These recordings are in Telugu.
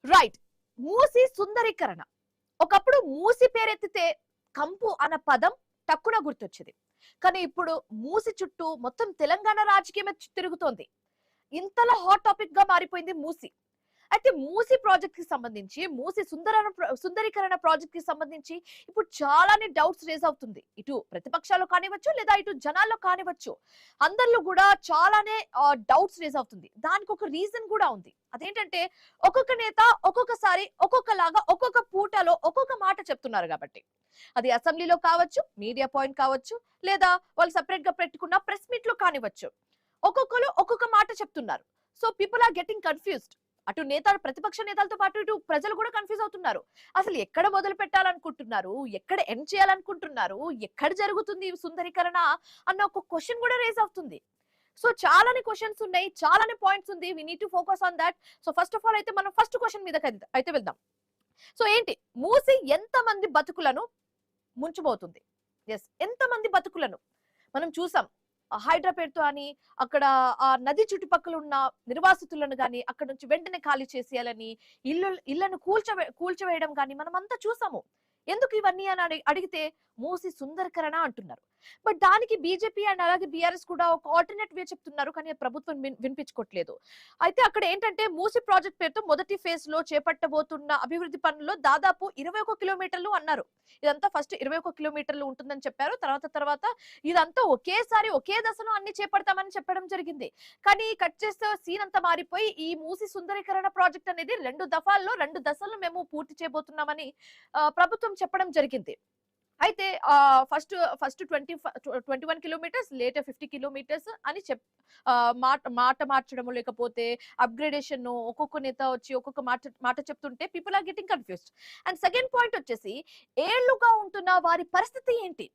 రైట్. మూసి సుందరీకరణ. ఒకప్పుడు మూసి పేరెత్తితే కంపు అన్న పదం టక్కున గుర్తొచ్చేది. కానీ ఇప్పుడు మూసి చుట్టూ మొత్తం తెలంగాణ రాజకీయమే తిరుగుతోంది. ఇంతలా హాట్ టాపిక్ గా మారిపోయింది మూసి. అయితే మూసి ప్రాజెక్ట్ కి సంబంధించి మూసి సుందరీకరణ ప్రాజెక్ట్ కి సంబంధించి ఇప్పుడు చాలానే డౌట్స్ రేజ్ అవుతుంది. ఇటు ప్రతిపక్షాలు కానివచ్చు లేదా ఇటు జనాల్లో కానివచ్చు, అందరిలో కూడా చాలానే డౌట్స్ రేజ్ అవుతుంది. దానికి ఒక రీజన్ కూడా ఉంది. అదేంటంటే ఒక్కొక్క నేత ఒక్కొక్కసారి ఒక్కొక్కలాగా ఒక్కొక్క పూటలో ఒక్కొక్క మాట చెప్తున్నారు కాబట్టి. అది అసెంబ్లీలో కావచ్చు, మీడియా పాయింట్ కావచ్చు, లేదా వాళ్ళు సపరేట్ గా పెట్టుకున్న ప్రెస్ మీట్ లో కానివచ్చు. ఒక్కొక్కరు ఒక్కొక్క మాట చెప్తున్నారు. So people are getting confused. అటు నేతలు, ప్రతిపక్ష నేతలతో పాటు ఇటు ప్రజలు కూడా కన్ఫ్యూజ్ అవుతున్నారు. అసలు ఎక్కడ మొదలు పెట్టాలనుకుంటున్నారు, ఎక్కడ ఎండ్ చేయాలనుకుంటున్నారు, ఎక్కడ జరుగుతుంది ఈ సుందరీకరణ అన్న ఒక క్వశ్చన్ కూడా రేజ్ అవుతుంది. సో చాలానే క్వశ్చన్స్ ఉన్నాయి, చాలానే పాయింట్స్ ఉంది. We need to focus on that. So first of all అయితే మనం ఫస్ట్ క్వశ్చన్ మీద అయితే వెళ్దాం. సో ఏంటి మూసి ఎంత మంది బతుకులను ముంచబోతుంది? ఎస్, ఎంత మంది బతుకులను మనం చూసాం. హైడ్రా పేరుతో అని అక్కడ ఆ నది చుట్టుపక్కల ఉన్న నిర్వాసితులను గాని అక్కడ నుంచి వెంటనే ఖాళీ చేసేయాలని, ఇళ్లను కూల్చవేయడం కానీ మనం అంతా చూసాము. ఎందుకు ఇవన్నీ అని అడిగితే మూసి సుందరీకరణ అంటున్నారు. బట్ దానికి బీజేపీ అండ్ అలాగే బీఆర్ఎస్ కూడా ఒక ఆల్టర్నేట్ వే చెప్తున్నారు, కానీ ప్రభుత్వం వినిపించుకోవట్లేదు. అయితే అక్కడ ఏంటంటే మూసి ప్రాజెక్ట్ పేరుతో మొదటి ఫేజ్ లో చేపట్టబోతున్న అభివృద్ధి పనుల్లో దాదాపు 21 కిలోమీటర్లు అన్నారు. ఇదంతా ఫస్ట్ 21 కిలోమీటర్లు ఉంటుందని చెప్పారు. తర్వాత ఇదంతా ఒకేసారి ఒకే దశలో అన్ని చేపడతామని చెప్పడం జరిగింది. కానీ కట్ చేస్తే సీన్ అంతా మారిపోయి ఈ మూసి సుందరీకరణ ప్రాజెక్ట్ అనేది 2 దశల్లో మేము పూర్తి చేయబోతున్నామని ప్రభుత్వం చెప్పడం జరిగింది. అయితే ఫస్ట్ 21 కిలోమీటర్స్, లేటర్ 50 కిలోమీటర్స్ అని మాట మార్చడం, లేకపోతే అప్గ్రేడేషన్, ఒక్కొక్క నేత వచ్చి ఒక్కొక్క మాట చెప్తుంటే people are getting confused. And second point వచ్చేసి ఏళ్లుగా ఉంటున్న వారి పరిస్థితి ఏంటి?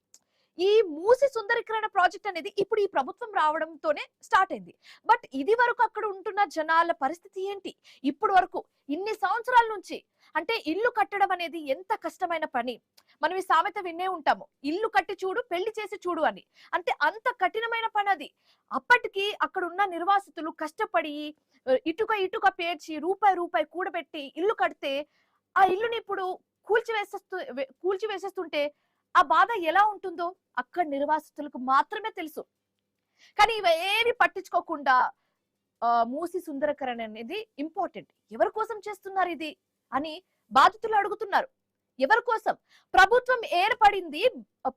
ఈ మూసి సుందరీకరణ ప్రాజెక్ట్ అనేది ఇప్పుడు ఈ ప్రభుత్వం రావడంతోనే స్టార్ట్ అయింది. బట్ ఇది వరకు అక్కడ ఉంటున్న జనాల పరిస్థితి ఏంటి? ఇప్పుడు వరకు ఇన్ని సంవత్సరాల నుంచి, అంటే ఇల్లు కట్టడం అనేది ఎంత కష్టమైన పని. మనం ఈ సామెత వినే ఉంటాము, ఇల్లు కట్టి చూడు పెళ్లి చేసి చూడు అని. అంటే అంత కఠినమైన పని అది. అప్పటికి అక్కడ ఉన్న నిర్వాసితులు కష్టపడి ఇటుక పేర్చి రూపాయి కూడబెట్టి ఇల్లు కడితే ఆ ఇల్లుని ఇప్పుడు కూల్చివేసేస్తుంటే ఆ బాధ ఎలా ఉంటుందో అక్కడ నిర్వాసితులకు మాత్రమే తెలుసు. కానీ ఇవేవి పట్టించుకోకుండా మూసి సుందరీకరణ అనేది ఇంపార్టెంట్. ఎవరి కోసం చేస్తున్నారు ఇది అని బాధితులు అడుగుతున్నారు. ఎవరి కోసం? ప్రభుత్వం ఏర్పడింది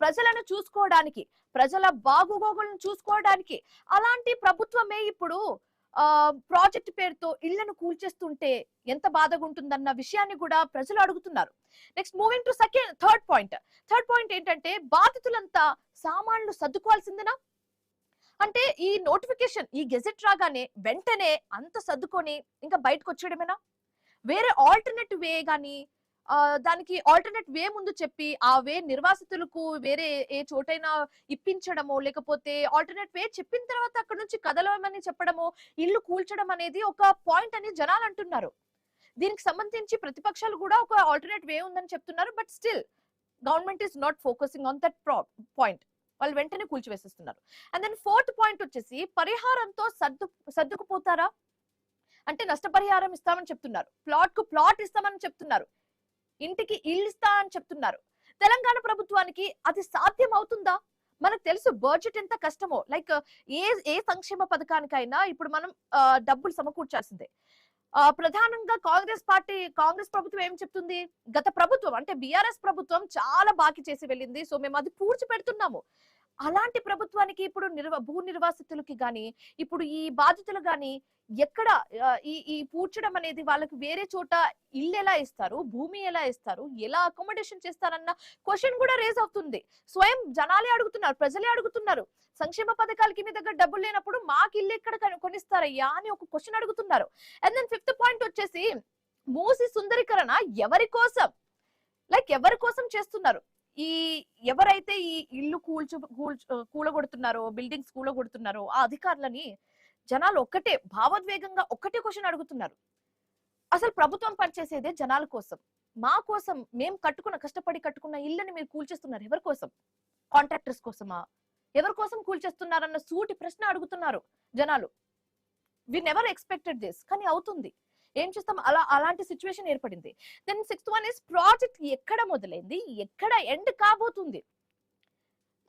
ప్రజలను చూసుకోవడానికి, ప్రజల బాగోగులను చూసుకోవడానికి. అలాంటి ప్రభుత్వమే ఇప్పుడు ప్రాజెక్ట్ పేరుతో ఇళ్లను కూల్చేస్తుంటే ఎంత బాధగా ఉంటుందన్న విషయాన్ని కూడా ప్రజలు అడుగుతున్నారు. Next moving to third point ఏంటంటే బాధితులంతా సామాన్లు సర్దుకోవాల్సిందేనా? అంటే ఈ నోటిఫికేషన్, ఈ గెజెట్ రాగానే వెంటనే అంత సర్దుకొని ఇంకా బయటకు వచ్చేయడమేనా? వేరే ఆల్టర్నేట్ వే గానీ దానికి ఆల్టర్నేట్ వే ముందు చెప్పి ఆ వే నిర్వాసితులకు వేరే ఏ చోటైనా ఇప్పించడమో, లేకపోతే ఆల్టర్నేట్ వే చెప్పిన తర్వాత అక్కడ నుంచి కదలమని చెప్పడమో, ఇల్లు కూల్చడం అనేది ఒక పాయింట్ అని జనాలు అంటున్నారు. దీనికి సంబంధించి ప్రతిపక్షాలు కూడా ఒక ఆల్టర్నేట్ వే ఉందని చెప్తున్నారు. But still government is not focusing on that point. వాళ్ళు వెంటనే కూల్చివేసేస్తున్నారు. అండ్ దెన్ ఫోర్త్ పాయింట్ వచ్చేసి పరిహారంతో సర్దుకుపోతారా అంటే నష్టపరిహారం ఇస్తామని చెప్తున్నారు, ప్లాట్ కు ప్లాట్ ఇస్తామని చెప్తున్నారు, ఇంటికి ఇల్లు ఇస్తా అని చెప్తున్నారు. తెలంగాణ ప్రభుత్వానికి అది సాధ్యం అవుతుందా? మనకు తెలుసు బడ్జెట్ ఎంత కష్టమో. లైక్ ఏ సంక్షేమ పథకానికైనా ఇప్పుడు మనం డబ్బులు సమకూర్చాల్సిందే. ప్రధానంగా కాంగ్రెస్ ప్రభుత్వం ఏం చెప్తుంది? గత ప్రభుత్వం అంటే బీఆర్ఎస్ ప్రభుత్వం చాలా బాకీ చేసి వెళ్ళింది, సో మేము అది పూడ్చి పెడుతున్నాము. అలాంటి ప్రభుత్వానికి ఇప్పుడు భూ నిర్వాసితులకి గాని, ఇప్పుడు ఈ బాధితులు గాని ఎక్కడ ఈ పూడ్చడం అనేది, వాళ్ళకి వేరే చోట ఇల్లు ఎలా ఇస్తారు, భూమి ఎలా ఇస్తారు, ఎలా అకామిడేషన్ చేస్తారన్న క్వశ్చన్ కూడా రేజ్ అవుతుంది. స్వయం జనాలే అడుగుతున్నారు, ప్రజలే అడుగుతున్నారు. సంక్షేమ పథకాలకి మీ దగ్గర డబ్బులు లేనప్పుడు మాకు ఇల్లు ఎక్కడ కొనిస్తారయ్యా అని ఒక క్వశ్చన్ అడుగుతున్నారు. అండ్ దెన్ ఫిఫ్త్ పాయింట్ వచ్చేసి మూసి సుందరీకరణ ఎవరి కోసం, ఎవరి కోసం చేస్తున్నారు? ఎవరైతే ఈ ఇల్లు కూలగొడుతున్నారో, బిల్డింగ్స్ కూలగొడుతున్నారో ఆ అధికారులని జనాలు ఒక్కటే భావోద్వేగంగా ఒక్కటే క్వశ్చన్ అడుగుతున్నారు. అసలు ప్రభుత్వం పనిచేసేదే జనాల కోసం, మా కోసం, మేము కష్టపడి కట్టుకున్న ఇల్లుని మీరు కూల్చేస్తున్నారు. ఎవరి కోసం? కాంట్రాక్టర్స్ కోసమా? ఎవరి కోసం కూల్చేస్తున్నారన్న సూటి ప్రశ్న అడుగుతున్నారు జనాలు. వి నెవర్ ఎక్స్పెక్టెడ్ దిస్, కానీ అవుతుంది. ఏం చేస్తాం, అలాంటి సిచ్యువేషన్ ఏర్పడింది. Then 6th one is project ఎక్కడ మొదలైంది, ఎక్కడ ఎండ్ కాబోతుంది.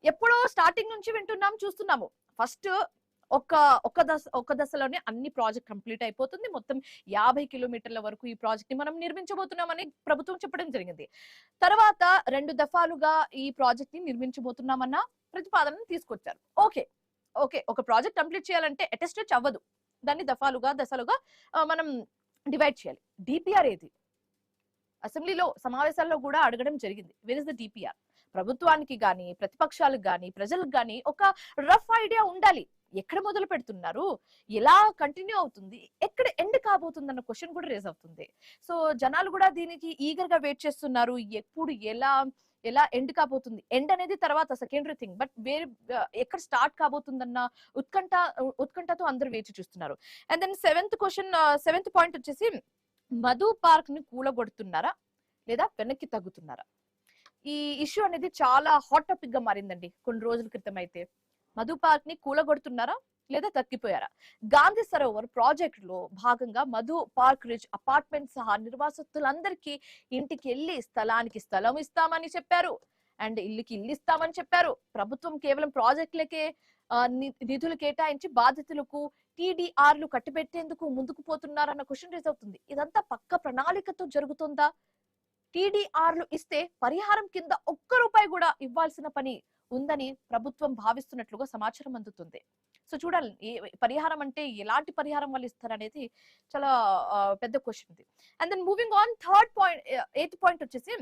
ఎప్పుడో స్టార్టింగ్ నుంచి వింటున్నాం, చూస్తున్నాము. ఫస్ట్ ఒక దశలోనే అన్ని ప్రాజెక్ట్ కంప్లీట్ అయిపోతుంది. మొత్తం 50 కిలోమీటర్ల వరకు ఈ ప్రాజెక్ట్ ని మనం నిర్మించబోతున్నామని ప్రభుత్వం చెప్పడం జరిగింది. తర్వాత 2 దఫాలుగా ఈ ప్రాజెక్ట్ ని నిర్మించబోతున్నామన్న ప్రతిపాదనను తీసుకొచ్చారు. ఓకే ఓకే, ఒక ప్రాజెక్ట్ కంప్లీట్ చేయాలంటే అటెస్టేజ్ అవ్వదు, దాన్ని దశలుగా మనం డివైడ్ చేయాలి. డిపిఆర్ ఏది? అసెంబ్లీలో సమావేశాల్లో కూడా అడగడం జరిగింది, వేర్ ఇస్ ద డిపిఆర్. ప్రభుత్వానికి గాని, ప్రతిపక్షాలకు గాని, ప్రజలకు గాని ఒక రఫ్ ఐడియా ఉండాలి. ఎక్కడ మొదలు పెడుతున్నారు, ఎలా కంటిన్యూ అవుతుంది, ఎక్కడ ఎండ్ కాబోతుంది అన్న క్వశ్చన్ కూడా రేజ్ అవుతుంది. సో జనాలు కూడా దీనికి ఈగర్ గా వెయిట్ చేస్తున్నారు, ఎప్పుడు ఎలా ఎండ్ కాబోతుంది. ఎండ్ అనేది తర్వాత సెకండరీ థింగ్, బట్ వేరే ఎక్కడ స్టార్ట్ కాబోతుందన్న ఉత్కంఠతో అందరూ వేచి చూస్తున్నారు. అండ్ దెన్ సెవెంత్ పాయింట్ వచ్చేసి, మధు పార్క్ ని కూలగొడుతున్నారా లేదా వెనక్కి తగ్గుతున్నారా? ఈ ఇష్యూ అనేది చాలా హాట్ టాపిక్ గా మారిందండి. కొన్ని రోజుల క్రితం అయితే మధు పార్క్ ని కూలగొడుతున్నారా లేదా తగ్గిపోయారా? గాంధీ సరోవర్ ప్రాజెక్ట్ లో భాగంగా మధు పార్క్ రిచ్ అపార్ట్మెంట్ సహా నిర్వాసితులందరికీ ఇంటికి వెళ్ళి స్థలానికి స్థలం ఇస్తామని చెప్పారు, అండ్ ఇల్లుకి ఇల్లు ఇస్తామని చెప్పారు. ప్రభుత్వం కేవలం ప్రాజెక్టులకే నిధులు కేటాయించి బాధితులకు టీడీఆర్లు కట్టిపెట్టేందుకు ముందుకు పోతున్నారన్న క్వశ్చన్ రేజ్ అవుతుంది. ఇదంతా పక్క ప్రణాళికతో జరుగుతుందా? టీడీఆర్లు ఇస్తే పరిహారం కింద ఒక్క రూపాయి కూడా ఇవ్వాల్సిన పని ఉందని ప్రభుత్వం భావిస్తున్నట్లుగా సమాచారం అందుతుంది. సో చూడాలి, పరిహారం అంటే ఎలాంటి పరిహారం వాళ్ళు ఇస్తారనేది చాలా పెద్ద క్వశ్చన్ ఇది. And then moving on, 8th point వచ్చేసి,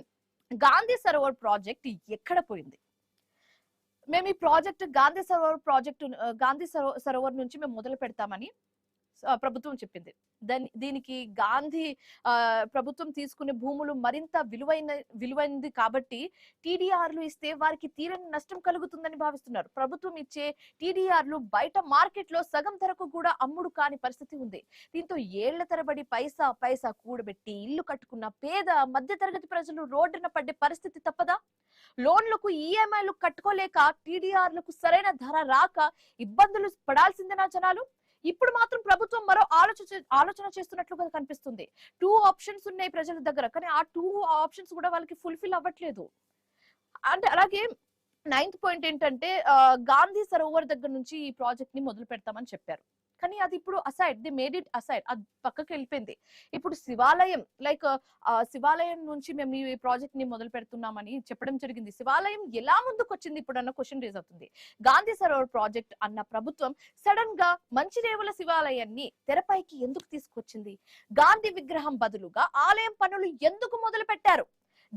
గాంధీ సరోవర్ ప్రాజెక్ట్ ఎక్కడ పోయింది? మేము ఈ ప్రాజెక్ట్ గాంధీ సరోవర్ నుంచి మేము మొదలు పెడతామని ప్రభుత్వం చెప్పింది. దీనికి గాంధీ ప్రభుత్వం తీసుకునే భూములు మరింత విలువైనది కాబట్టి టీడీఆర్లు ఇస్తే వారికి తీరని నష్టం కలుగుతుందని భావిస్తున్నారు. ప్రభుత్వం ఇచ్చే టీడీఆర్లు బయట మార్కెట్ లో సగం ధరకు కూడా అమ్ముడు కాని పరిస్థితి ఉంది. దీంతో ఏళ్ల తరబడి పైసా కూడబెట్టి ఇల్లు కట్టుకున్న పేద మధ్య తరగతి ప్రజలు రోడ్డున పడ్డే పరిస్థితి తప్పదా? లోన్లకు ఈఎంఐలు కట్టుకోలేక టీడీఆర్లకు సరైన ధర రాక ఇబ్బందులు పడాల్సిందేనా జనాలు? ఇప్పుడు మాత్రం ప్రభుత్వం మరో ఆలోచన చేస్తున్నట్లుగా కనిపిస్తుంది. 2 ఆప్షన్స్ ఉన్నాయి ప్రజల దగ్గర, కానీ ఆ 2 ఆప్షన్స్ కూడా వాళ్ళకి ఫుల్ఫిల్ అవ్వట్లేదు. అంటే అలాగే 9th పాయింట్ ఏంటంటే, గాంధీ సరోవర్ దగ్గర నుంచి ఈ ప్రాజెక్ట్ ని మొదలు పెడతామని చెప్పారు, కానీ అది ఇప్పుడు ది మేడ్ ఇట్ అసైడ్, అది పక్కకి వెళ్ళిపోయింది. ఇప్పుడు శివాలయం శివాలయం నుంచి మేము ఈ ప్రాజెక్ట్ ని మొదలు పెడుతున్నామని చెప్పడం జరిగింది. శివాలయం ఎలా ముందుకు వచ్చింది ఇప్పుడు అన్న క్వశ్చన్ రేజ్ అవుతుంది. గాంధీ సరోవర్ ప్రాజెక్ట్ అన్న ప్రభుత్వం సడన్ గా మంచిరేవుల శివాలయాన్ని తెరపైకి ఎందుకు తీసుకొచ్చింది? గాంధీ విగ్రహం బదులుగా ఆలయం పనులు ఎందుకు మొదలు పెట్టారు?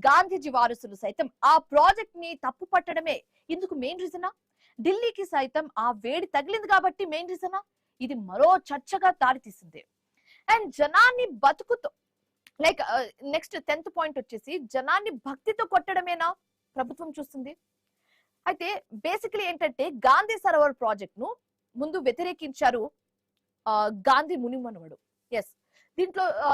గాంధీజీ వారసులు సైతం ఆ ప్రాజెక్ట్ ని తప్పు పట్టడమే ఇందుకు మెయిన్ రీజనా? ఢిల్లీకి సైతం ఆ వేడి తగిలింది కాబట్టి మెయిన్ రీజనా? ఇది మరో చర్చగా దారితీసింది. అండ్ జనాన్ని బతుకుతో నెక్స్ట్ 10th పాయింట్ వచ్చేసి, జనాన్ని భక్తితో కొట్టడమేనా ప్రభుత్వం చూస్తుంది? అయితే బేసికలీ ఏంటంటే, గాంధీ సరోవర్ ప్రాజెక్ట్ ను ముందు వ్యతిరేకించారు గాంధీ మునిమనువడు. ఎస్,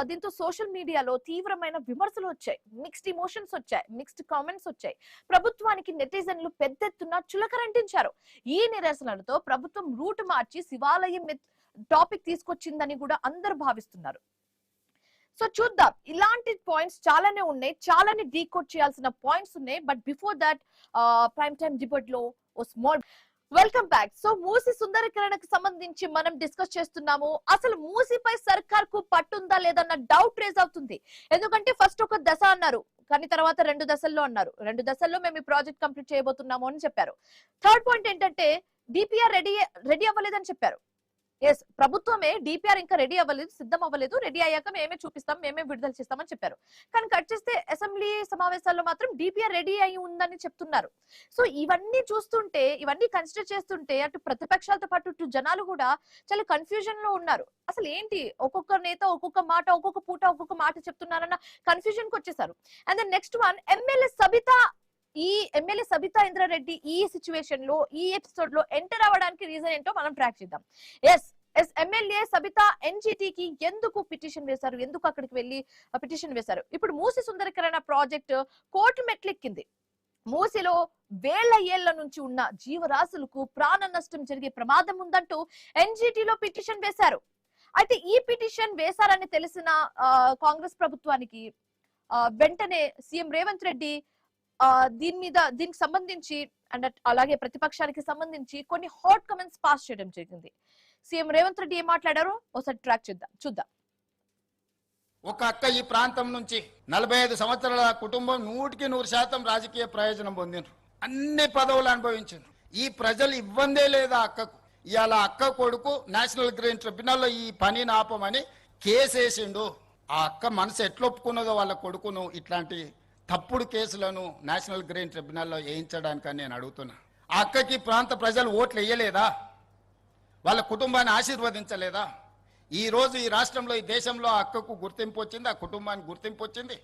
దీంతో సోషల్ మీడియాలో తీవ్రమైన విమర్శలు వచ్చాయి, మిక్స్డ్ ఇమోషన్స్ వచ్చాయి, మిక్స్డ్ కామెంట్స్ వచ్చాయి. ప్రభుత్వానికి నెటిజన్లు పెద్ద ఎత్తున చులకరంటించారు. ఈ నిరసనలతో ప్రభుత్వం రూట్ మార్చి శివాలయం టాపిక్ తీసుకొచ్చిందని కూడా అందరూ భావిస్తున్నారు. సో చూద్దాం, ఇలాంటి పాయింట్స్ చాలానే ఉన్నాయి, చాలానే డీకోడ్ చేయాల్సిన పాయింట్స్ ఉన్నాయి. But before that, prime time debate లో ఓ స్మాల్ వెల్కమ్ బ్యాక్. సో మూసి సుందరీకరణకు సంబంధించి మనం డిస్కస్ చేస్తున్నాము. అసలు మూసిపై సర్కార్ కు పట్టుందా లేదన్న డౌట్ రేజ్ అవుతుంది. ఎందుకంటే ఫస్ట్ ఒక దశ అన్నారు, కానీ తర్వాత 2 దశల్లో అన్నారు. 2 దశల్లో మేము ఈ ప్రాజెక్ట్ కంప్లీట్ చేయబోతున్నాము అని చెప్పారు. 3rd పాయింట్ ఏంటంటే, డిపిఆర్ రెడీ అవ్వలేదని చెప్పారు. ఎస్, ప్రభుత్వమే డిపిఆర్ ఇంకా రెడీ అవ్వలేదు, సిద్ధం అవ్వలేదు, రెడీ అయ్యాక మేమే చూపిస్తాం, మేమే విడుదల చేస్తామని చెప్పారు. కానీ కట్ చేస్తే అసెంబ్లీ సమావేశాల్లో మాత్రం డిపిఆర్ రెడీ అయి ఉందని చెప్తున్నారు. సో ఇవన్నీ చూస్తుంటే, ఇవన్నీ కన్సిడర్ చేస్తుంటే, అటు ప్రతిపక్షాలతో పాటు ఇటు జనాలు కూడా చాలా కన్ఫ్యూజన్ లో ఉన్నారు. అసలు ఏంటి, ఒక్కొక్క నేత ఒక్కొక్క మాట, ఒక్కొక్క పూట ఒక్కొక్క మాట చెప్తున్నారన్న కన్ఫ్యూజన్ కి వచ్చేసారు. And then next one, MLA Sabitha Indra Reddy ఈ సిచ్యువేషన్ లో, ఈ ఎపిసోడ్ లో ఎంటర్ అవ్వడానికి రీజన్ ఏంటో మనం ట్రాక్ చేద్దాం. ఎమ్మెల్యే సబితా ఎన్జిటికి ఎందుకు పిటిషన్ వేశారు, ఎందుకు అక్కడికి వెళ్లి పిటిషన్ వేశారు? ఇప్పుడు మూసి సుందరీకరణ ప్రాజెక్ట్ కోర్టు మెట్లెక్కింది. మూసిలో వేళ్ల ఏళ్ల నుంచి ఉన్న జీవరాశులకు ప్రాణ నష్టం జరిగే ప్రమాదం ఉందంటూ ఎన్జిటిలో పిటిషన్ వేశారు. అయితే ఈ పిటిషన్ వేశారని తెలిసిన కాంగ్రెస్ ప్రభుత్వానికి వెంటనే సీఎం రేవంత్ రెడ్డి దీనికి సంబంధించి అండ్ అలాగే ప్రతిపక్షానికి సంబంధించి కొన్ని హాట్ కమెంట్స్ పాస్ చేయడం జరిగింది. సీఎం రేవంత్ రెడ్డి ఏం మాట్లాడారో ఒకసారి ట్రాక్ చూద్దాం. ఒక అక్క ఈ ప్రాంతం నుంచి 45 సంవత్సరాల కుటుంబం 100% రాజకీయ ప్రయోజనం పొందిండ్రు, అన్ని పదవులు అనుభవించారు. ఈ ప్రజలు ఇవ్వందే లేదా అక్కకు. ఇవాళ అక్క కొడుకు నేషనల్ గ్రీన్ ట్రిబ్యునల్లో ఈ పనిని ఆపమని కేసేసిండు. ఆ అక్క మనసు ఎట్లొప్పుకున్నదో వాళ్ళ కొడుకును ఇట్లాంటి తప్పుడు కేసులను నేషనల్ గ్రీన్ ట్రిబ్యునల్లో వేయించడానికని నేను అడుగుతున్నా. ఆ అక్కకి ప్రాంత ప్రజలు ఓట్లు వేయలేదా? వాళ్ళ కుటుంబాన్ని ఆశీర్వదించలేదా? ఈ రోజు ఈ రాష్ట్రంలో ఈ దేశంలో ఆ అక్కకు గుర్తింపు వచ్చింది, ఆ కుటుంబానికి గుర్తింపు వచ్చింది.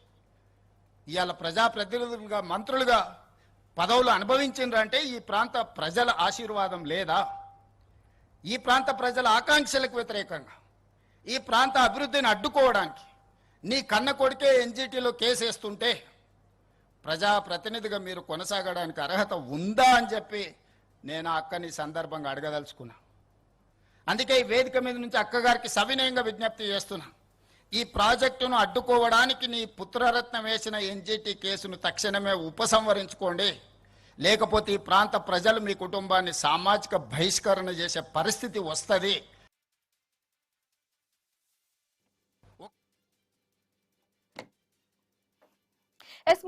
ఇవాళ ప్రజాప్రతినిధులుగా మంత్రులుగా పదవులు అనుభవించిండ్రంటే ఈ ప్రాంత ప్రజల ఆశీర్వాదం లేదా? ఈ ప్రాంత ప్రజల ఆకాంక్షలకు వ్యతిరేకంగా ఈ ప్రాంత అభివృద్ధిని అడ్డుకోవడానికి నీ కన్న కొడుకే ఎన్జిటిలో కేసేస్తుంటే ప్రజాప్రతినిధిగా మీరు కొనసాగడానికి అర్హత ఉందా అని చెప్పి నేను ఆ అక్కని సందర్భంగా అడగదలుచుకున్నా. అందుకే ఈ వేదిక మీద నుంచి అక్కగారికి సవినయంగా విజ్ఞప్తి చేస్తున్నా. ఈ ప్రాజెక్టును అడ్డుకోవడానికి నీ పుత్రరత్నం వేసిన ఎన్జిటి కేసును తక్షణమే ఉపసంహరించుకోండి, లేకపోతే ఈ ప్రాంత ప్రజలు మీ కుటుంబాన్ని సామాజిక బహిష్కరణ చేసే పరిస్థితి వస్తుంది.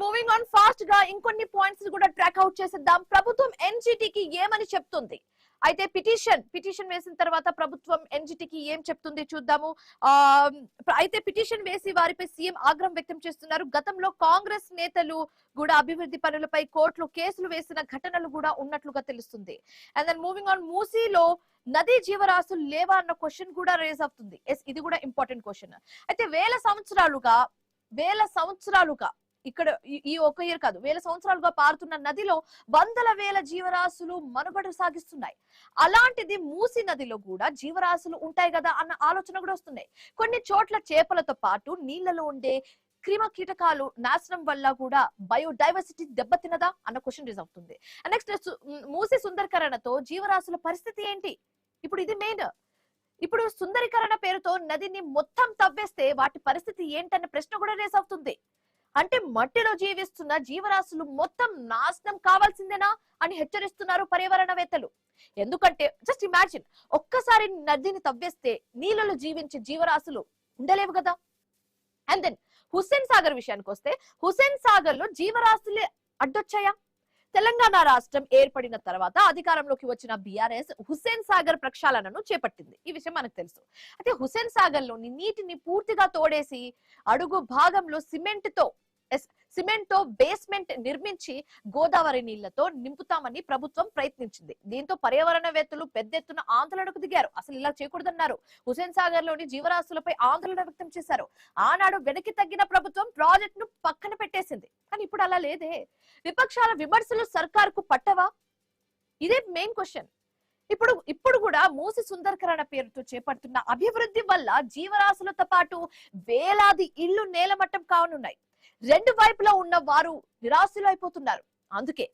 మూవింగ్ ఆన్ ఫాస్ట్ గా ఇంకొన్ని పాయింట్స్ కూడా ట్రాక్ అవుట్ చేసేద్దాం. ప్రభుత్వం ఎన్జిటికి ఏమని చెప్తుంది? అయితే పిటిషన్ వేసిన తర్వాత ప్రభుత్వం ఎన్జిటికి ఏం చెప్తుంది చూద్దాము. అయితే పిటిషన్ వేసి వారిపై సీఎం ఆగ్రహం వ్యక్తం చేస్తున్నారు. గతంలో కాంగ్రెస్ నేతలు కూడా అభివృద్ధి పనులపై కోర్టులో కేసులు వేసిన ఘటనలు కూడా ఉన్నట్లుగా తెలుస్తుంది. అండ్ దెన్ మూవింగ్ ఆన్, మూసీలో నదీ జీవరాశులు లేవా అన్న క్వశ్చన్ కూడా రేజ్ అవుతుంది. ఇది కూడా ఇంపార్టెంట్ క్వశ్చన్. అయితే వేల సంవత్సరాలుగా ఇక్కడ ఈ ఒక ఇయర్ కాదు, వేల సంవత్సరాలుగా పారుతున్న నదిలో వందల వేల జీవరాశులు మనుగడ సాగిస్తున్నాయి. అలాంటిది మూసి నదిలో కూడా జీవరాశులు ఉంటాయి కదా అన్న ఆలోచన కూడా వస్తున్నాయి. కొన్ని చోట్ల చేపలతో పాటు నీళ్లలో ఉండే క్రిమ కీటకాలు నాశనం వల్ల కూడా బయోడైవర్సిటీ దెబ్బతినదా అన్న క్వశ్చన్ రేజ్ అవుతుంది. నెక్స్ట్, మూసి సుందరీకరణతో జీవరాశుల పరిస్థితి ఏంటి? ఇప్పుడు ఇది మెయిన్. ఇప్పుడు సుందరీకరణ పేరుతో నదిని మొత్తం తవ్వేస్తే వాటి పరిస్థితి ఏంటన్న ప్రశ్న కూడా రేజ్ అవుతుంది. అంటే మట్టిలో జీవిస్తున్న జీవరాశులు మొత్తం నాశనం కావాల్సిందేనా అని హెచ్చరిస్తున్నారు పర్యావరణవేత్తలు. ఎందుకంటే జస్ట్ ఇమాజిన్, ఒక్కసారి నదిని తవ్వేస్తే నీళ్ళలో జీవించే జీవరాశులు ఉండలేవు కదా. అండ్ దెన్ హుస్సేన్ సాగర్ విషయానికి వస్తే, హుస్సేన్ సాగర్ లో జీవరాశులే అడ్డొచ్చాయా? తెలంగాణ రాష్ట్రం ఏర్పడిన తర్వాత అధికారంలోకి వచ్చిన బీఆర్ఎస్ హుస్సేన్ సాగర్ ప్రక్షాళనను చేపట్టింది. ఈ విషయం మనకు తెలుసు. అయితే హుస్సేన్ సాగర్ లోని నీటిని పూర్తిగా తోడేసి అడుగు భాగంలో సిమెంట్ తో బేస్మెంట్ నిర్మించి గోదావరి నీళ్లతో నింపుతామని ప్రభుత్వం ప్రయత్నించింది. దీంతో పర్యావరణవేత్తలు పెద్ద ఎత్తున ఆందోళనకు దిగారు. అసలు ఇలా చేయకూడదన్నారు. హుస్సేన్ సాగర్ లోని జీవరాశులపై ఆందోళన వ్యక్తం చేశారు. ఆనాడు వెనక్కి తగ్గిన ప్రభుత్వం ప్రాజెక్ట్ ను పక్కన పెట్టేసింది. కానీ ఇప్పుడు అలా లేదే. విపక్షాల విమర్శలు సర్కారుకు పట్టవా? ఇదే మెయిన్ క్వశ్చన్. ఇప్పుడు కూడా మూసి సుందరీకరణ పేరుతో చేపడుతున్న అభివృద్ధి వల్ల జీవరాశులతో పాటు వేలాది ఇళ్లు నేలమట్టం కానున్నాయి. రెండు వైపులా ఉన్న వారు నిరాశలు అయిపోతున్నారు. అందుకే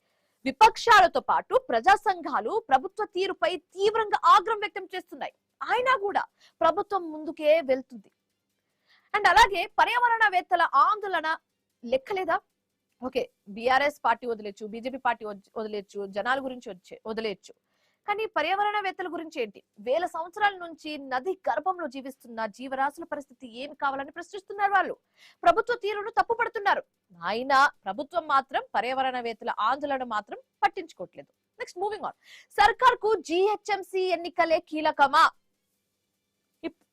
విపక్షాలతో పాటు ప్రజా సంఘాలు ప్రభుత్వ తీరుపై తీవ్రంగా ఆగ్రహం వ్యక్తం చేస్తున్నాయి. అయినా కూడా ప్రభుత్వం ముందుకే వెళ్తుంది. అండ్ అలాగే పర్యావరణవేత్తల ఆందోళన లెక్కలేదా? ఓకే, బీఆర్ఎస్ పార్టీ వదిలేచ్చు, బీజేపీ పార్టీ వదిలేచ్చు, జనాల గురించి వదిలేచ్చు, కానీ పర్యావరణవేత్తల గురించి ఏంటి? వేల సంవత్సరాల నుంచి నది గర్భంలో జీవిస్తున్న జీవరాశుల పరిస్థితి ఏం కావాలని ప్రశ్నిస్తున్నారు. వాళ్ళు ప్రభుత్వ తీరును తప్పు పడుతున్నారు. అయినా ప్రభుత్వం మాత్రం పర్యావరణవేత్తల ఆందోళన మాత్రం పట్టించుకోవట్లేదు. నెక్స్ట్ మూవింగ్ ఆన్, సర్కార్ కు జీహెచ్ఎంసీ ఎన్నికలే కీలకమా?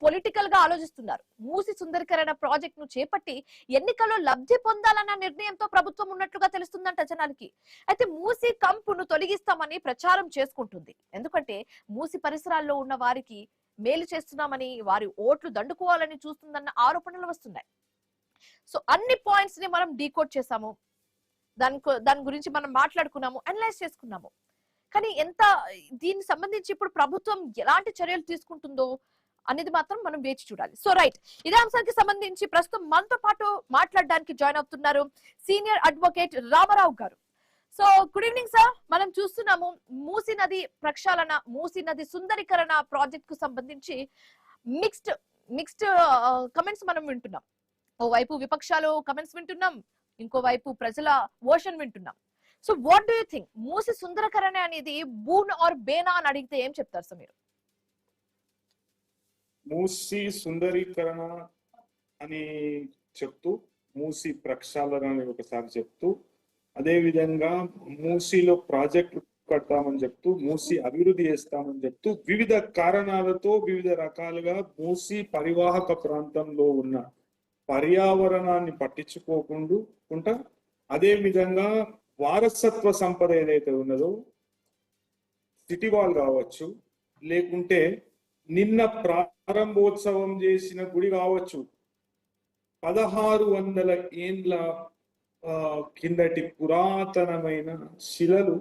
పొలిటికల్ గా ఆలోచిస్తున్నారు. మూసి సుందరీకరణ ప్రాజెక్ట్ ను చేపట్టి ఎన్నికల్లో లబ్ధి పొందాలన్న నిర్ణయంతో ప్రభుత్వం ఉన్నట్లుగా తెలుస్తుందంట జనాలకి. అయితే మూసి కంపును తొలగిస్తామని ప్రచారం చేసుకుంటుంది. ఎందుకంటే మూసి పరిసరాల్లో ఉన్న వారికి మేలు చేస్తున్నామని, వారి ఓట్లు దండుకోవాలని చూస్తుందన్న ఆరోపణలు వస్తున్నాయి. సో అన్ని పాయింట్స్ ని మనం డీకోడ్ చేసాము, దాని గురించి మనం మాట్లాడుకున్నాము, అనలైజ్ చేసుకున్నాము. కానీ దీనికి సంబంధించి ఇప్పుడు ప్రభుత్వం ఎలాంటి చర్యలు తీసుకుంటుందో అనేది మాత్రం మనం వేచి చూడాలి. సో రైట్, ఇదే అంశానికి సంబంధించి ప్రస్తుతం మనతో పాటు మాట్లాడడానికి జాయిన్ అవుతున్నారు సీనియర్ అడ్వకేట్ రామారావు గారు. So good evening sir. మనం చూస్తున్నాము మూసీ నది ప్రక్షాళన, మూసీ నది సుందరీకరణ ప్రాజెక్ట్ కు సంబంధించి మిక్స్డ్ మిక్స్డ్ కమెంట్స్ మనం వింటున్నాం. ఓవైపు విపక్షాలు కమెంట్స్ వింటున్నాం, ఇంకోవైపు ప్రజల వర్షన్ వింటున్నాం. So what do you think, Musi సుందరకరణ అనేది బూన్ ఆర్ బేనా అని అడిగితే ఏం చెప్తారు సార్ మీరు? మూసి సుందరీకరణ అని చెప్తూ, మూసి ప్రక్షాళన అని ఒకసారి చెప్తూ, అదే విధంగా మూసిలో ప్రాజెక్టు కడతామని చెప్తూ, మూసి అభివృద్ధి చేస్తామని చెప్తూ, వివిధ కారణాలతో వివిధ రకాలుగా మూసి పరివాహక ప్రాంతంలో ఉన్న పర్యావరణాన్ని పట్టించుకోకుండా, అదే విధంగా వారసత్వ సంపద ఏదైతే ఉన్నదో సిటీ వాల్ కావచ్చు, లేకుంటే నిన్న ప్రారంభోత్సవం చేసిన గుడి కావచ్చు, 1600 ఏండ్ల కిందటి పురాతనమైన శిలలు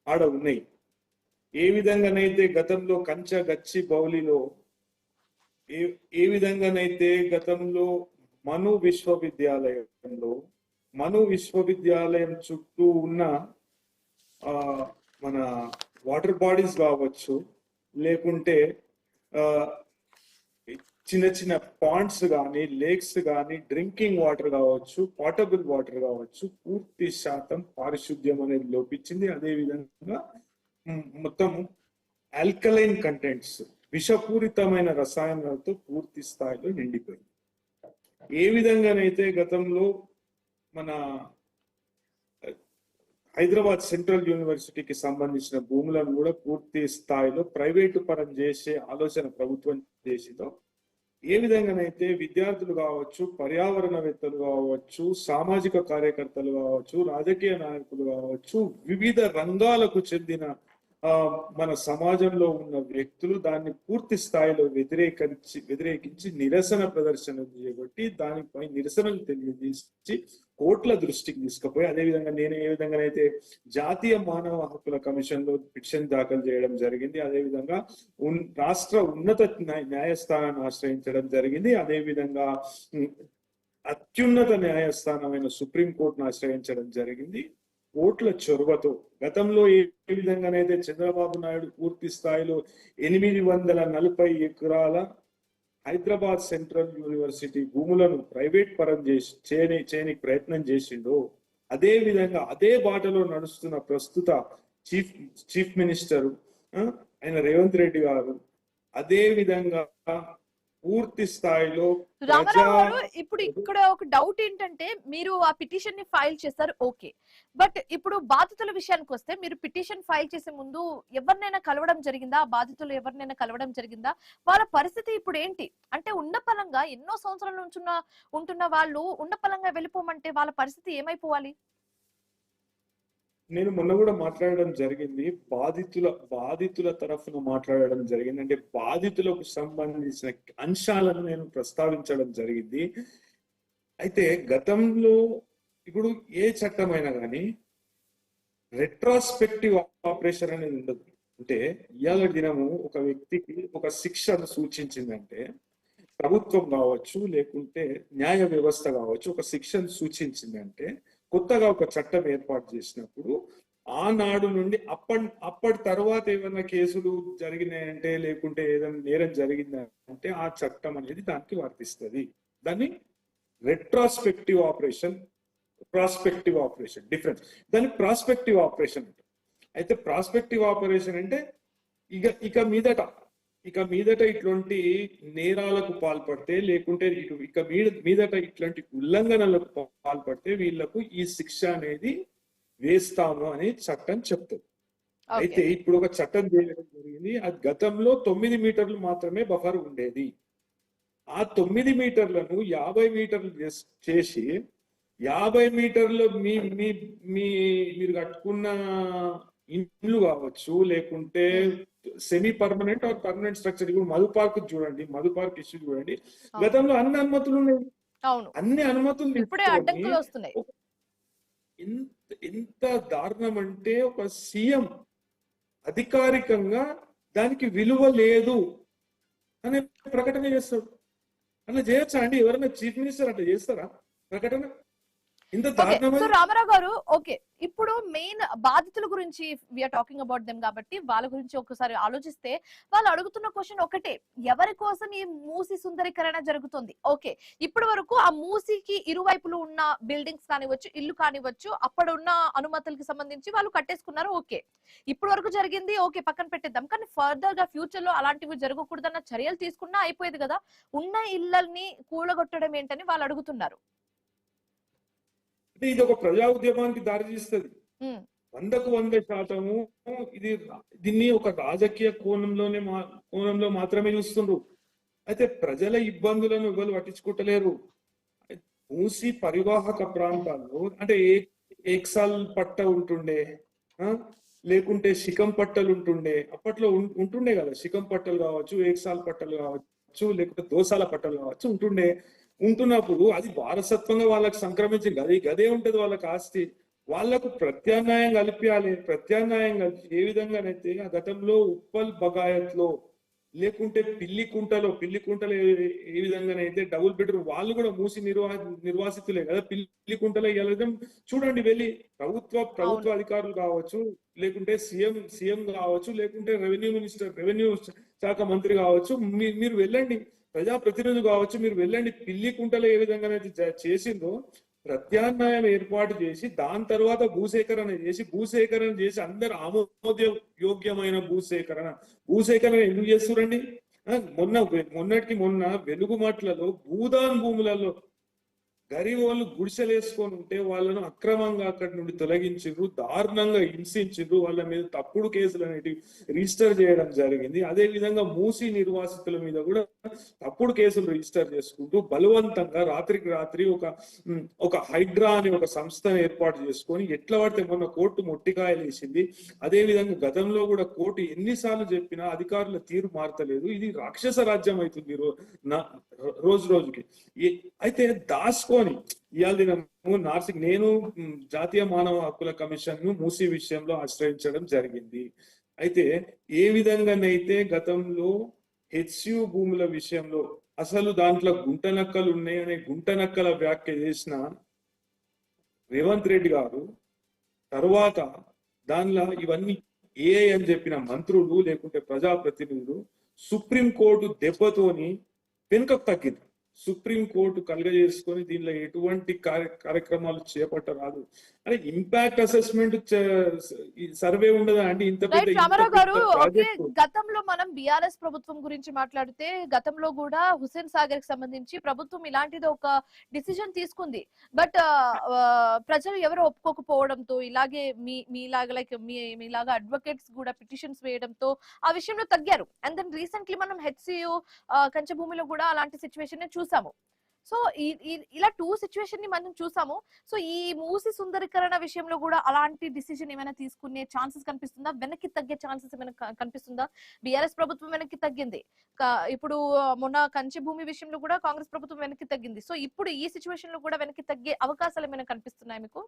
ఆడ ఉన్నాయి. ఏ విధంగానైతే గతంలో కంచ గచ్చి బౌలిలో, ఏ విధంగానైతే గతంలో మను విశ్వవిద్యాలయం చుట్టూ ఉన్న మన వాటర్ బాడీస్ కావచ్చు, లేకుంటే చిన్న చిన్న పాండ్స్ కానీ, లేక్స్ కానీ, డ్రింకింగ్ వాటర్ కావచ్చు, పోర్టబుల్ వాటర్ కావచ్చు, పూర్తి శాతం పారిశుద్ధ్యం అనేది లోపించింది. అదే విధంగా మొత్తం ఆల్కలైన్ కంటెంట్స్, విషపూరితమైన రసాయనాలతో పూర్తి స్థాయిలో నిండిపోయింది. ఏ విధంగానైతే గతంలో మన హైదరాబాద్ సెంట్రల్ యూనివర్సిటీకి సంబంధించిన భూములను కూడా పూర్తి స్థాయిలో ప్రైవేటు పరం చేసే ఆలోచన ప్రభుత్వం చేసిందో, ఏ విధంగానైతే విద్యార్థులు కావచ్చు, పర్యావరణవేత్తలు కావచ్చు, సామాజిక కార్యకర్తలు కావచ్చు, రాజకీయ నాయకులు కావచ్చు, వివిధ రంగాలకు చెందిన మన సమాజంలో ఉన్న వ్యక్తులు దాన్ని పూర్తి స్థాయిలో వ్యతిరేకించి నిరసన ప్రదర్శన చేయబట్టి, దానిపై నిరసనలు తెలియజేసి కోర్టుల దృష్టికి తీసుకుపోయి, అదేవిధంగా నేను ఏ విధంగానైతే జాతీయ మానవ హక్కుల కమిషన్ లో పిటిషన్ దాఖలు చేయడం జరిగింది, అదేవిధంగా రాష్ట్ర ఉన్నత న్యాయస్థానాన్ని ఆశ్రయించడం జరిగింది, అదేవిధంగా అత్యున్నత న్యాయస్థానమైన సుప్రీంకోర్టును ఆశ్రయించడం జరిగింది. కోట్ల చొరవతో గతంలో ఏ విధంగానైతే చంద్రబాబు నాయుడు పూర్తి స్థాయిలో 840 ఎకరాల హైదరాబాద్ సెంట్రల్ యూనివర్సిటీ భూములను ప్రైవేట్ పరం చేయడానికి ప్రయత్నం చేసిండో, అదే విధంగా అదే బాటలో నడుస్తున్న ప్రస్తుత చీఫ్ మినిస్టర్ ఆయన రేవంత్ రెడ్డి గారు అదే విధంగా పూర్తి స్థాయిలో రామారావు గారు, ఇప్పుడు ఇక్కడ ఒక డౌట్ ఏంటంటే, మీరు ఆ పిటిషన్ ని ఫైల్ చేశారు, ఓకే, బట్ ఇప్పుడు బాధితుల విషయానికి వస్తే, మీరు పిటిషన్ ఫైల్ చేసే ముందు ఎవరినైనా కలవడం జరిగిందా? బాధితులు ఎవరినైనా కలవడం జరిగిందా? వాళ్ళ పరిస్థితి ఇప్పుడు ఏంటి? అంటే ఉన్నపలంగా ఎన్నో సంవత్సరాల నుంచి ఉంటున్న వాళ్ళు ఉన్నపలంగా వెళ్ళిపోమంటే వాళ్ళ పరిస్థితి ఏమైపోవాలి? నేను మొన్న కూడా మాట్లాడడం జరిగింది, బాధితుల తరఫున మాట్లాడడం జరిగింది. అంటే బాధితులకు సంబంధించిన అంశాలను నేను ప్రస్తావించడం జరిగింది. అయితే గతంలో ఇప్పుడు ఏ చట్టమైనా కానీ రెట్రాస్పెక్టివ్ ఆపరేషన్ అనేది ఉండదు. అంటే ఇవాళ దినము ఒక వ్యక్తికి ఒక శిక్షను సూచించిందంటే, ప్రభుత్వం కావచ్చు, లేకుంటే న్యాయ వ్యవస్థ కావచ్చు, ఒక శిక్షను సూచించిందంటే, కొత్తగా ఒక చట్టం ఏర్పాటు చేసినప్పుడు ఆనాడు నుండి అప్పటి తర్వాత ఏమైనా కేసులు జరిగినాయంటే, లేకుంటే ఏదైనా నేరం జరిగిందంటే ఆ చట్టం అనేది దానికి వర్తిస్తుంది. దాన్ని retrospective operation, prospective operation difference. దాన్ని ప్రాస్పెక్టివ్ ఆపరేషన్ అంటారు. అయితే ప్రాస్పెక్టివ్ ఆపరేషన్ అంటే ఇక మీదట ఇట్లాంటి నేరాలకు పాల్పడితే, లేకుంటే మీదట ఇట్లాంటి ఉల్లంఘనలకు పాల్పడితే వీళ్లకు ఈ శిక్ష అనేది వేస్తాము అని చట్టం చెప్తుంది. అయితే ఇప్పుడు ఒక చట్టం చేయడం జరిగింది. అది గతంలో 9 మీటర్లు మాత్రమే బఫర్ ఉండేది. ఆ 9 మీటర్లను 50 మీటర్లు చేసి, 50 మీటర్లు మీరు కట్టుకున్న ఇండ్లు కావచ్చు, లేకుంటే semi permanent or permanent structure. ఇప్పుడు మధు పార్క్ చూడండి, మధు పార్క్ ఇష్యూ చూడండి. గతంలో అన్ని అనుమతులు ఉన్నాయి, అన్ని అనుమతులు ఎంత దారుణం అంటే, ఒక సీఎం అధికారికంగా దానికి విలువ లేదు అనే ప్రకటన చేస్తాడు. అలా చేయొచ్చా అండి? ఎవరైనా చీఫ్ మినిస్టర్ అట్లా చేస్తారా ప్రకటన? ఇంత దారుణం. రామారావు గారు, ఓకే, ఇప్పుడు మెయిన్ బాధితుల గురించి వీఆర్ టాకింగ్ అబౌట్ దెమ్ కాబట్టి వాళ్ళ గురించి ఒకసారి ఆలోచిస్తే వాళ్ళు అడుగుతున్న క్వశ్చన్ ఒకటే, ఎవరి కోసం ఈ మూసి సుందరీకరణ జరుగుతుంది? ఓకే, ఇప్పటి వరకు ఆ మూసికి ఇరువైపులు ఉన్న బిల్డింగ్స్ కానివచ్చు, ఇల్లు కానివచ్చు, అప్పుడున్న అనుమతులకి సంబంధించి వాళ్ళు కట్టేసుకున్నారు. ఓకే, ఇప్పటి వరకు జరిగింది ఓకే, పక్కన పెట్టేద్దాం. కానీ ఫర్దర్ గా ఫ్యూచర్ లో అలాంటివి జరగకూడదన్న చర్యలు తీసుకున్నా అయిపోయేది కదా. ఉన్న ఇళ్లని కూలగొట్టడం ఏంటని వాళ్ళు అడుగుతున్నారు. అంటే ఇది ఒక ప్రజా ఉద్యమానికి దారితీస్తుంది. ఉమ్, 100% ఇది దీన్ని ఒక రాజకీయ కోణంలో మాత్రమే చూస్తుండ్రు. అయితే ప్రజల ఇబ్బందులను ఎవరు పట్టించుకుంటలేరు. మూసి పరివాహక ప్రాంతాల్లో అంటే ఏక్సాల్ పట్ట ఉంటుండే, లేకుంటే శిఖం పట్టలు ఉంటుండే. అప్పట్లో ఉంటుండే కదా, శిఖం పట్టలు కావచ్చు, ఏక్సాల్ పట్టలు కావచ్చు, లేకుంటే దోసాల పట్టలు కావచ్చు ఉంటున్నప్పుడు అది వారసత్వంగా వాళ్ళకి సంక్రమించింది. గదే ఉంటది వాళ్ళకి ఆస్తి. వాళ్లకు ప్రత్యామ్నాయం కల్పించాలి. ప్రత్యామ్నాయం కలిపి ఏ విధంగానైతే ఆ గతంలో ఉప్పల్ బగాయత్లో లేకుంటే పిల్లి కుంటలో ఏ విధంగానైతే డబుల్ బెడ్రూమ్ వాళ్ళు కూడా మూసి నిర్వాసితులే కదా. పిల్లి కుంటలో వెళ్ళడం చూడండి, వెళ్ళి ప్రభుత్వ అధికారులు కావచ్చు, లేకుంటే సీఎం కావచ్చు, లేకుంటే రెవెన్యూ శాఖ మంత్రి కావచ్చు, మీరు వెళ్ళండి, ప్రజాప్రతినిధులు కావచ్చు, మీరు వెళ్ళండి, పిల్లి కుంటలో ఏ విధంగానైతే చేసిందో ప్రత్యామ్నాయం ఏర్పాటు చేసి దాని తర్వాత భూసేకరణ చేసి అందరు ఆమోదయోగ్యమైన భూసేకరణ ఎందుకు చేస్తురండి? మొన్నటికి వెలుగుమట్లలో భూదాన్ భూములలో గరీబోళ్ళు గుడిసెలేసుకొని ఉంటే వాళ్ళను అక్రమంగా అక్కడి నుండి తొలగించిండ్రు, దారుణంగా హింసించిండ్రు, వాళ్ళ మీద తప్పుడు కేసులు అనేటివి రిజిస్టర్ చేయడం జరిగింది. అదే విధంగా మూసి నిర్వాసితుల మీద కూడా తప్పుడు కేసులు రిజిస్టర్ చేసుకుంటూ బలవంతంగా రాత్రికి రాత్రి ఒక హైడ్రా అనే ఒక సంస్థను ఏర్పాటు చేసుకొని ఎట్లా పడితే మొన్న కోర్టు మొట్టికాయలు వేసింది. అదే విధంగా గతంలో కూడా కోర్టు ఎన్నిసార్లు చెప్పినా అధికారుల తీరు మారతలేదు. ఇది రాక్షస రాజ్యం అవుతుంది రోజు రోజుకి. అయితే దాచుకొని ఇవాళ నేను జాతీయ మానవ హక్కుల కమిషన్ ను మూసి విషయంలో ఆశ్రయించడం జరిగింది. అయితే ఏ విధంగానైతే గతంలో హెచ్యు భూముల విషయంలో అసలు దాంట్లో గుంటనక్కలు ఉన్నాయనే గుంటనక్కల వ్యాఖ్య చేసిన రేవంత్ రెడ్డి గారు తర్వాత దానిలో ఇవన్నీ అని చెప్పిన మంత్రులు లేకుంటే ప్రజాప్రతినిధులు సుప్రీంకోర్టు దెబ్బతోని వెనుకకు తగ్గింది. సుప్రీంకోర్టు కలుగజేసుకొని దీనిలో ఎటువంటి కార్యక్రమాలు చేపట్టరాదు అని ఇంపాక్ట్ అసెస్మెంట్ సర్వే ఉండదా అండి? ఇంత రామారావు గారు, గతంలో మనం బిఆర్ఎస్ ప్రభుత్వం గురించి మాట్లాడితే గతంలో కూడా హుస్సేన్ సాగర్ కి సంబంధించి ప్రభుత్వం ఇలాంటిది ఒక డిసిజన్ తీసుకుంది. బట్ ప్రజలు ఎవరు ఒప్పుకోకపోవడంతో ఇలాగే మీలాగా అడ్వకేట్స్ కూడా పిటిషన్స్ వేయడంతో ఆ విషయంలో తగ్గారు. అండ్ దెన్ రీసెంట్లీ మనం హెచ్సియు కంచభూమిలో కూడా అలాంటి సిచ్యువేషన్ చూసాము. సో ఇలా 2 సిచ్యువేషన్ ని మనం చూసాము. సో ఈ మూసి సుందరీకరణ విషయంలో కూడా అలాంటి డిసిజన్ ఏమైనా తీసుకునే ఛాన్సెస్ కనిపిస్తుందా? వెనక్కి తగ్గే ఛాన్సెస్ ఏమైనా కనిపిస్తుందా? బిఆర్ఎస్ ప్రభుత్వం వెనక్కి తగ్గింది, ఇప్పుడు మొన్న కంచె భూమి విషయంలో కూడా కాంగ్రెస్ ప్రభుత్వం వెనక్కి తగ్గింది. సో ఇప్పుడు ఈ సిచ్యువేషన్ లో కూడా వెనక్కి తగ్గే అవకాశాలు ఏమైనా కనిపిస్తున్నాయి మీకు?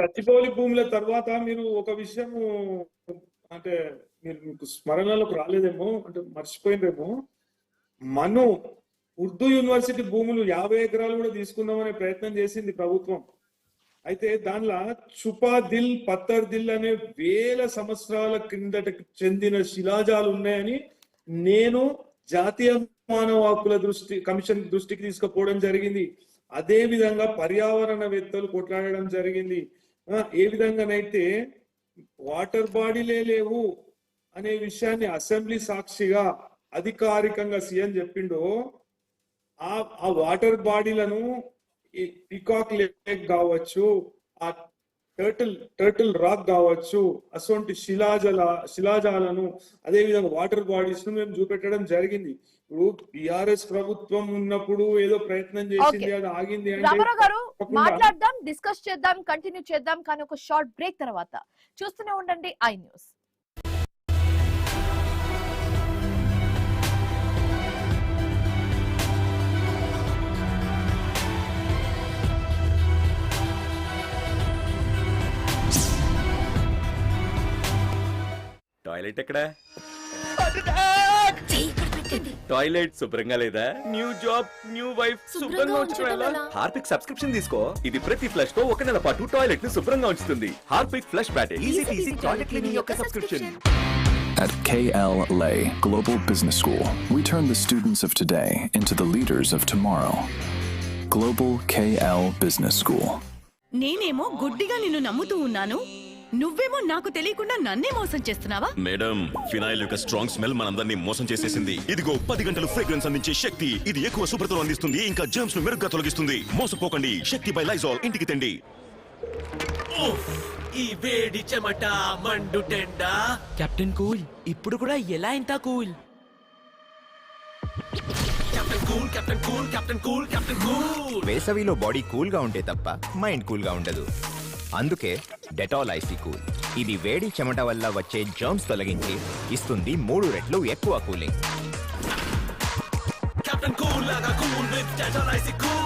గచ్చిబౌలి భూముల తర్వాత మీరు ఒక విషయం అంటే మీకు స్మరణలోకి రాలేదేమో, అంటే మర్చిపోయిందేమో, ఉర్దూ యూనివర్సిటీ భూములు 50 ఎకరాలు కూడా తీసుకుందామనే ప్రయత్నం చేసింది ప్రభుత్వం. అయితే దానిలో చుపా దిల్, పత్తర్ దిల్ అనే వేల సంవత్సరాల క్రిందటకు చెందిన శిలాజాలు ఉన్నాయని నేను జాతీయ మానవ హక్కుల కమిషన్ దృష్టికి తీసుకుపోవడం జరిగింది. అదే విధంగా పర్యావరణవేత్తలు కొట్లాడడం జరిగింది. ఏ విధంగానైతే వాటర్ బాడీలే లేవు అనే విషయాన్ని అసెంబ్లీ సాక్షిగా అధికారికంగా సీఎం చెప్పిండో, ఆ వాటర్ బాడీలను పీకాక్ లేక్ కావచ్చు, ఆ టర్టిల్ రాక్ కావచ్చు, అటువంటి శిలాజాలను అదే విధంగా వాటర్ బాడీస్ ను మేము చూపెట్టడం జరిగింది. ఇప్పుడు బిఆర్ఎస్ ప్రభుత్వం ఉన్నప్పుడు ఏదో ప్రయత్నం చేసింది, అది ఆగింది రామారావు గారు, మాట్లాడదాం, డిస్కస్ చేద్దాం, కంటిన్యూ చేద్దాం, కానీ ఒక షార్ట్ బ్రేక్ తర్వాత చూస్తూనే ఉండండి ఐ న్యూస్. టాయిలెట్ ఎక్కడ? పుట్టింది. టాయిలెట్ శుభ్రంగా లేదా? న్యూ జాబ్, న్యూ వైఫ్, శుభ్రంగా ఉంచడం ఎలా? హార్పిక్ సబ్స్క్రిప్షన్ తీసుకో. ఇది ప్రతి ఫ్లష్ తో 1 నెల పాటు టాయిలెట్ ని శుభ్రంగా ఉంచుతుంది. Harpic flush battery easy toilet cleaning యొక్క subscription. At KLA Global Business School, we turn the students of today into the leaders of tomorrow. Global KL Business School. నేనేమో గుడ్డిగా నిన్ను నమ్ముతూ ఉన్నాను, నువ్వేమో నాకు తెలియకుండా నన్నే మోసం చేస్తున్నావా? మేడం, ఫినాయిల్ యొక్క స్ట్రాంగ్ స్మెల్ మనందరినీ మోసం చేసేసింది. ఇదిగో 10 గంటలు ఫ్రేగ్రెన్స్ అందించే శక్తి. ఇది ఎక్కువ శుభ్రతను అందిస్తుంది, ఇంకా జర్మ్స్ ను మెరుగ్గా తొలగిస్తుంది. మోసపోకండి, శక్తి బై లైజాల్ ఇంటికి తెండి. ఈ వేడి చెమట మండు టెండ. కెప్టెన్ కూల్, ఇప్పుడు కూడా ఎలా ఇంత cool? Captain cool, captain cool, captain cool, captain cool. వేసవిలో బాడీ కూల్ గా ఉంటే తప్ప మైండ్ కూల్ గా ఉండదు. అందుకే డెటాల్ ఐసీ కూల్. ఇది వేడి చెమట వల్ల వచ్చే జర్మ్స్ తొలగించి ఇస్తుంది 3 రెట్లు ఎక్కువ కూలింగ్. కెప్టెన్ కూల్ లాగా cool with Dettol icy cool.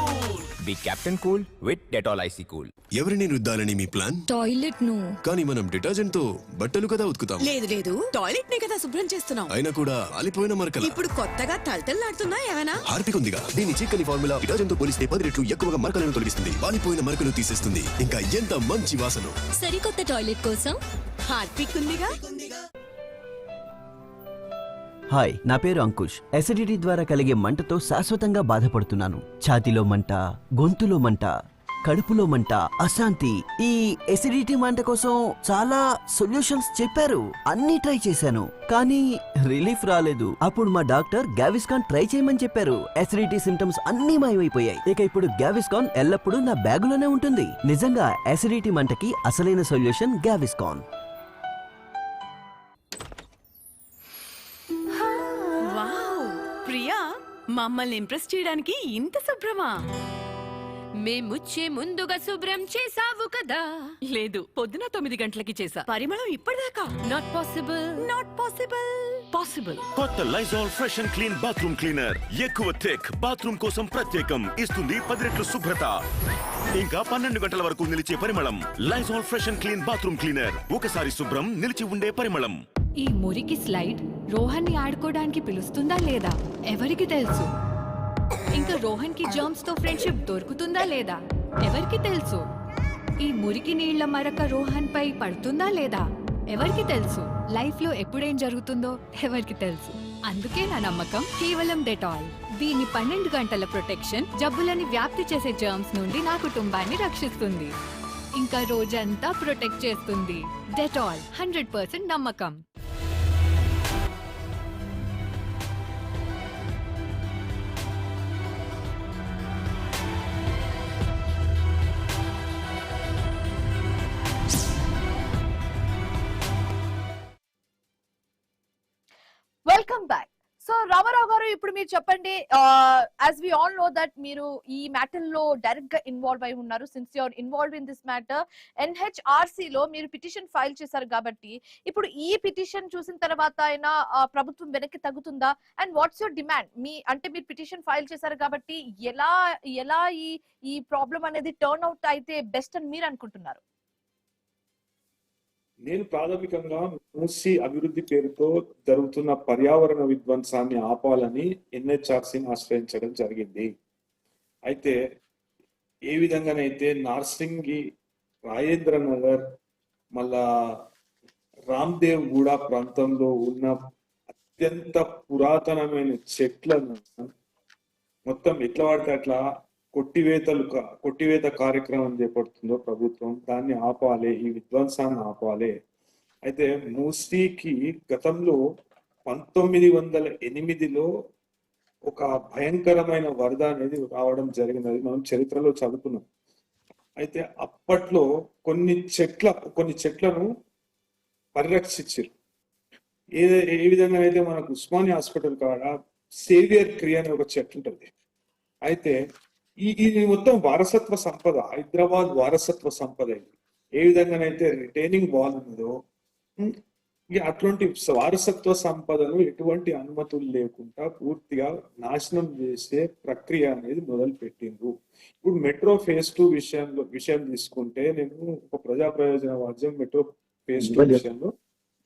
The captain cool with Dettol icy cool. ఎవరిని రుద్దాలని మీ ప్లాన్? టాయిలెట్ ను. కానీ మనం డిటర్జెంట్ తో బట్టలు కదా ఉతుకుతాం. లేదు లేదు, టాయిలెట్ నే కదా శుభ్రం చేస్తున్నాం. అయినా కూడా ఆలిపోయిన మరకల. ఇప్పుడు కొత్తగా తలతల్లాడుతున్నా ఏమైనా? హార్పిక్ ఉందిగా, దీని చిక్కని ఫార్ములా డిటర్జెంట్ తో పోలిస్తే 10 రెట్లు ఎక్కువగా మరకలను తొలగిస్తుంది. వాలిపోయిన మరకలు తీసేస్తుంది. ఇంకా ఎంత మంచి వాసన. సరికొత్త టాయిలెట్ కోసం హార్పిక్ ఉందిగా. హాయ్, నా పేరు అంకుష్. ఎసిడిటీ ద్వారా కలిగే మంటతో శాశ్వతంగా బాధపడుతున్నాను. ఛాతీలో మంట, గొంతులో మంట, కడుపులో మంట, అశాంతి. ఈ ఎసిడిటీ మంట కోసం చాలా సొల్యూషన్స్ చెప్పారు. అన్ని ట్రై చేశాను, కానీ రిలీఫ్ రాలేదు. అప్పుడు మా డాక్టర్ గావిస్కాన్ ట్రై చేయమని చెప్పారు. ఎసిడిటీ సిమ్టమ్స్ అన్ని మాయమైపోయాయి. ఇక ఇప్పుడు గావిస్కాన్ ఎల్లప్పుడూ నా బ్యాగులోనే ఉంటుంది. నిజంగా ఎసిడిటీ మంటకి అసలైన సొల్యూషన్ గావిస్కాన్. వావ్, ప్రియా, మమ్మల్ని ఇంప్రెస్ చేయడానికి ఇంత శుభ్రమా? మేముచ్చే ముందుగా శుభ్రం చేసావు కదా. లేదు, పొద్దున 9 గంటలకి చేసా. పరిమళం ఇప్పటిదాకా not possible. Not possible. Possible. కొత్త Lizol fresh and clean bathroom cleaner. ఎక్కువ థిక్, బాత్రూమ్ కోసం ప్రత్యేకం. ఇస్తుంది 10 రెట్లు శుభ్రత, ఇంకా 12 గంటల వరకు నిలిచే పరిమళం. Lysol fresh and clean bathroom cleaner. ఒకసారి శుభ్రం, నిలిచి ఉండే పరిమళం. ఈ మురికి స్లైడ్ రోహన్ ని ఆడుకోవడానికి పిలుస్తుందా లేదా ఎవరికి తెలుసు. ఇంకా రోహన్ కి జర్మ్స్ తో ఫ్రెండ్షిప్ దొరుకుతుందా లేదా ఎవరికి తెలుసు. ఈ మురికి నీళ్ల మరక రోహన్ పై పడుతుందా లేదా ఎవరికి తెలుసు. లైఫ్ లో ఎప్పుడేం జరుగుతుందో ఎవరికి తెలుసు. అందుకే నా నమ్మకం కేవలం డెటాల్. దీని 12 గంటల ప్రొటెక్షన్ జబ్బులని వ్యాప్తి చేసే జర్మ్స్ నుండి నా కుటుంబాన్ని రక్షిస్తుంది, ఇంకా రోజంతా ప్రొటెక్ట్ చేస్తుంది. డెటాల్ 100% నమ్మకం. Welcome back. సో రామారావు గారు, ఇప్పుడు మీరు చెప్పండి, as we all know that మీరు ఈ మ్యాటర్ లో డైరెక్ట్ గా ఇన్వాల్వ్ అయి ఉన్నారు. Since you're involve in this matter, NHRC లో మీరు పిటిషన్ ఫైల్ చేశారు కాబట్టి ఇప్పుడు ఈ పిటిషన్ చూసిన తర్వాత అయినా ప్రభుత్వం వెనక్కి తగ్గుతుందా? And what's your demand? అంటే మీరు పిటిషన్ ఫైల్ చేశారు కాబట్టి ఎలా ఈ ప్రాబ్లం అనేది టర్న్ అవుట్ అయితే బెస్ట్ అని మీరు అనుకుంటున్నారు? నేను ప్రాథమికంగా మూసి అభివృద్ధి పేరుతో జరుగుతున్న పర్యావరణ విధ్వంసాన్ని ఆపాలని NHRCని ఆశ్రయించడం జరిగింది. అయితే ఏ విధంగానైతే నార్సింగి, రాజేంద్ర నగర్, మళ్ళా రామ్దేవ్ గూడ ప్రాంతంలో ఉన్న అత్యంత పురాతనమైన చెట్లను మొత్తం ఎట్లా వాడితే అట్లా కొట్టివేత కార్యక్రమం చేపడుతుందో ప్రభుత్వం, దాన్ని ఆపాలి, ఈ విధ్వంసాన్ని ఆపాలి. అయితే మూసీకి గతంలో 1908లో ఒక భయంకరమైన వరద అనేది రావడం జరిగింది. అది మనం చరిత్రలో చదువుకున్నాం. అయితే అప్పట్లో కొన్ని చెట్లను పరిరక్షించారు. ఏ విధంగా అయితే మనకు ఉస్మానియా హాస్పిటల్ కాడ సేవియర్ ట్రీ అనే ఒక చెట్టు ఉంటుంది. అయితే ఇది మొత్తం వారసత్వ సంపద, హైదరాబాద్ వారసత్వ సంపద. ఇది ఏ విధంగానైతే రిటైనింగ్ వాల్ ఉన్నదో అట్లాంటి వారసత్వ సంపదను ఎటువంటి అనుమతులు లేకుండా పూర్తిగా నాశనం చేసే ప్రక్రియ అనేది మొదలు పెట్టిండ్రు. ఇప్పుడు మెట్రో ఫేజ్ 2 విషయం తీసుకుంటే, నేను ఒక ప్రజా ప్రయోజనవాద్యం మెట్రో ఫేజ్ 2 విషయంలో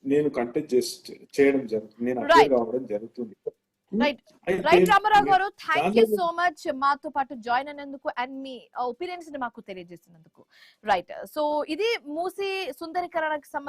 నేను కంటెస్ట్ చేయడం జరుగుతుంది, నేను అప్పీల్ కావడం జరుగుతుంది. రైట్ అయితే రైట్ రామారావు గారు, థ్యాంక్ యూ దానిలో సో మచ్ మాతో పాటు జాయిన్ అయినందుకు అండ్ మీ ఒపీనియన్స్ ని మాకు తెలియజేసినందుకు. రైట్, సో ఇది మూసి సుందరీకరణకు సంబంధించి